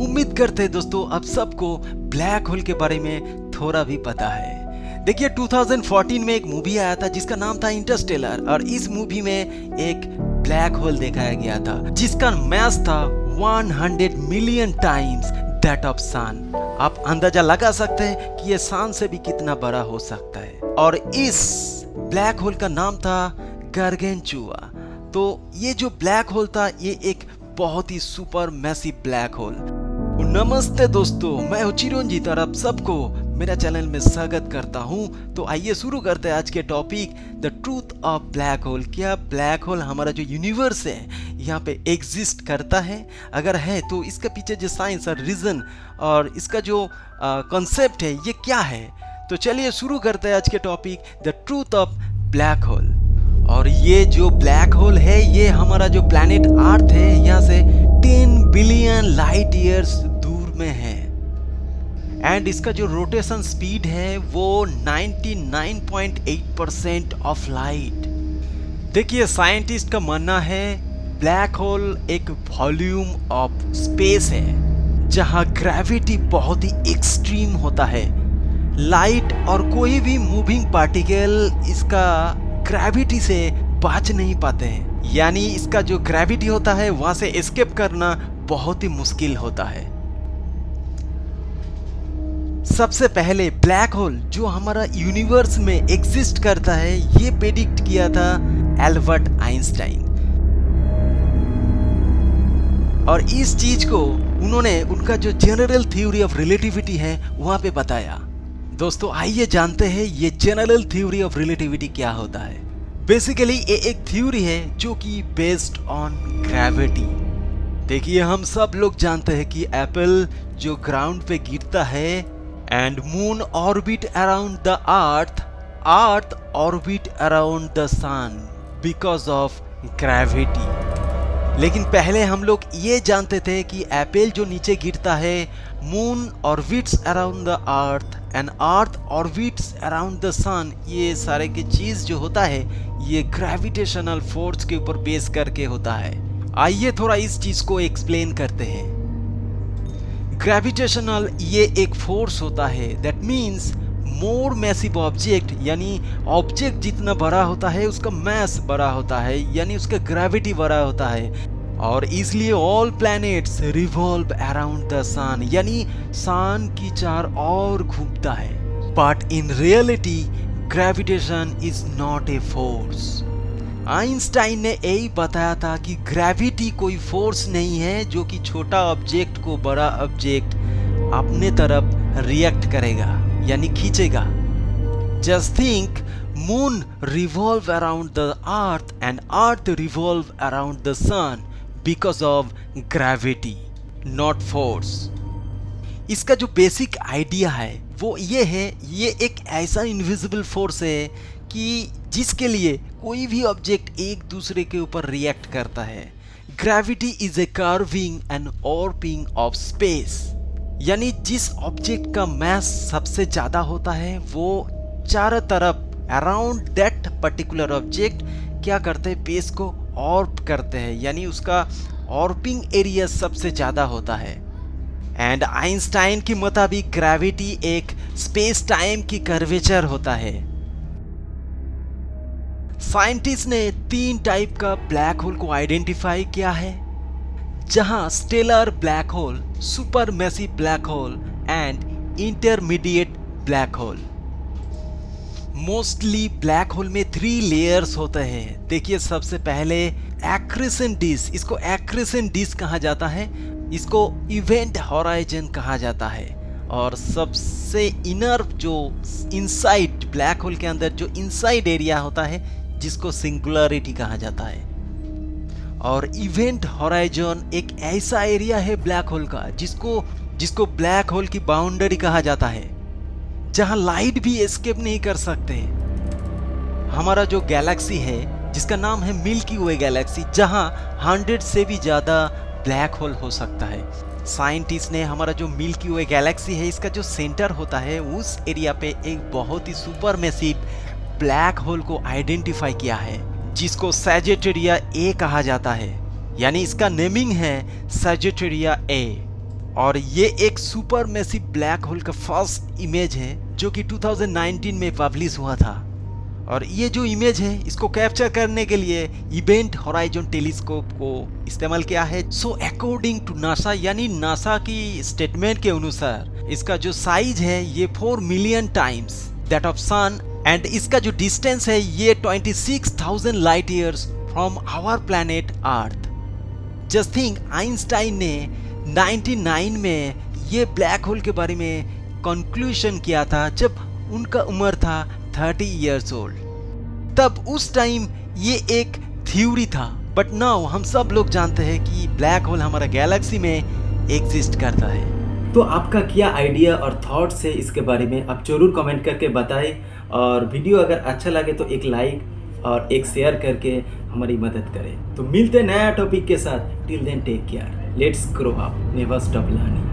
उम्मीद करते हैं दोस्तों आप सबको ब्लैक होल के बारे में थोड़ा भी पता है। देखिए 2014 में एक मूवी आया था जिसका नाम था इंटरस्टेलर, और इस मूवी में एक ब्लैक होल दिखाया गया था जिसका मास था 100 मिलियन टाइम्स दैट ऑफ सन। आप अंदाजा लगा सकते हैं कि ये सन से भी कितना बड़ा हो सकता है। और इस ब्लैक होल का नाम था गारगेंचुआ। तो ये जो ब्लैक होल था ये एक बहुत ही सुपर मैसिव ब्लैक होल। नमस्ते दोस्तों, मैं हूं चिरंजीत और आप सबको मेरा चैनल में स्वागत करता हूं। तो आइए शुरू करते हैं आज के topic, the truth of black hole. क्या ब्लैक होल हमारा जो यूनिवर्स है यहाँ पे एग्जिस्ट करता है? अगर है तो इसके पीछे जो साइंस और रीजन और इसका जो कॉन्सेप्ट है ये क्या है? तो चलिए शुरू करते हैं आज के topic, the truth of black hole. और ये जो ब्लैक होल है ये हमारा जो प्लैनेट अर्थ है यहाँ से 10 बिलियन लाइट ईयर्स दूर में है। एंड इसका जो रोटेशन स्पीड है वो 99.8% ऑफ लाइट। देखिए साइंटिस्ट का मानना है ब्लैक होल एक वॉल्यूम ऑफ स्पेस है जहाँ ग्रेविटी बहुत ही एक्सट्रीम होता है। लाइट और कोई भी मूविंग पार्टिकल इसका ग्रेविटी से बच नहीं पाते हैं, यानी इसका जो ग्रेविटी होता है वहां से एस्केप करना बहुत ही मुश्किल होता है। सबसे पहले ब्लैक होल जो हमारा यूनिवर्स में एग्जिस्ट करता है ये प्रेडिक्ट किया था एल्बर्ट आइंस्टाइन। और इस चीज को उन्होंने उनका जो जनरल थ्योरी ऑफ रिलेटिविटी है वहां पे बताया। दोस्तों आइए जानते हैं ये जनरल थ्योरी ऑफ रिलेटिविटी क्या होता है। बेसिकली ये एक थ्योरी है जो कि बेस्ड ऑन ग्रेविटी। देखिए हम सब लोग जानते हैं कि एप्पल जो ग्राउंड पे गिरता है and moon orbit around the earth, earth orbit around the sun because of gravity. लेकिन पहले हम लोग ये जानते थे कि एप्पल जो नीचे गिरता है, moon orbits around the earth and earth orbits around the sun, ये सारे की चीज जो होता है ये ग्रेविटेशनल फोर्स के ऊपर बेस करके होता है। आइए थोड़ा इस चीज को एक्सप्लेन करते हैं। ग्रेविटेशनल ये एक फोर्स होता है that means more massive object, यानी ऑब्जेक्ट जितना बड़ा होता है उसका मास बड़ा होता है, यानी उसका ग्रेविटी बड़ा होता है। और इसलिए all planets revolve around the sun, यानी सन की चार और घूमता है। But in reality gravitation is not a force. Einstein ने यही बताया था कि ग्रेविटी कोई फोर्स नहीं है जो कि छोटा ऑब्जेक्ट को बड़ा ऑब्जेक्ट अपने तरफ रिएक्ट करेगा, यानी खींचेगा। Just think, moon revolve around the earth and earth revolve around the sun because of gravity, not force. इसका जो बेसिक आइडिया है वो ये है, ये एक ऐसा इनविजिबल फोर्स है कि जिसके लिए कोई भी ऑब्जेक्ट एक दूसरे के ऊपर रिएक्ट करता है। Gravity is a curving and warping of space, यानी जिस ऑब्जेक्ट का मास सबसे ज्यादा होता है वो चारों तरफ अराउंड दैट पर्टिकुलर ऑब्जेक्ट क्या करते हैं, पेस को ऑर्ब करते हैं, यानी उसका ऑर्बिंग एरिया सबसे ज्यादा होता है। एंड आइंस्टाइन के मुताबिक ग्रेविटी एक स्पेस टाइम की कर्वेचर होता है। साइंटिस्ट ने 3 टाइप का ब्लैक होल को आइडेंटिफाई किया है, जहां stellar black hole, super massive black hole and intermediate black hole. Mostly black hole में 3 लेयर्स होते हैं। देखिए सबसे पहले एक्रेसेंट डिस्क, इसको एक्रेसेंट डिस्क कहा जाता है, इसको इवेंट होराइजन कहा जाता है। और सबसे इनर जो इनसाइड ब्लैक होल के अंदर जो इनसाइड एरिया होता है जिसको सिंगुलरिटी कहा जाता है। और इवेंट होराइजन एक ऐसा एरिया है ब्लैक होल का जिसको ब्लैक होल की बाउंड्री कहा जाता है, जहां लाइट भी एस्केप नहीं कर सकते। हमारा जो गैलेक्सी है जिसका नाम है मिल्की वे गैलेक्सी, जहां 100 से भी ज्यादा ब्लैक होल हो सकता है। साइंटिस्ट ने हमारा जो मिल्की वे गैलेक्सी है इसका जो सेंटर होता है उस एरिया पे एक बहुत ही सुपर मैसिव ब्लैक होल को आइडेंटिफाई किया है जिसको सैजिटेरिया ए कहा जाता है, यानी इसका नेमिंग है सैजिटेरिया ए। और ये एक सुपर मैसिव ब्लैक होल का फर्स्ट इमेज है जो कि 2019 में पब्लिश हुआ था। और ये जो इमेज है इसको कैप्चर करने के लिए इवेंट होराइजन टेलीस्कोप को इस्तेमाल किया है। सो अकॉर्डिंग टू नासा, यानी नासा की स्टेटमेंट के अनुसार इसका जो साइज है ये 4 million times that of sun, and इसका जो डिस्टेंस है ये 26,000 light years from our planet earth. Just think, Einstein ने 99 में ये ब्लैक होल के बारे में कंक्लूजन किया था जब उनका उम्र था 30 इयर्स ओल्ड। तब उस टाइम ये एक थ्योरी था, बट नाउ हम सब लोग जानते हैं कि ब्लैक होल हमारा गैलेक्सी में एग्जिस्ट करता है। तो आपका क्या आइडिया और थॉट्स है इसके बारे में आप जरूर कमेंट करके बताएं, और वीडियो अगर अच्छा लगे तो एक लाइक और एक शेयर करके हमारी मदद करें। तो मिलते हैं नया टॉपिक के साथ। Till then take care, let's grow up, never stop learning.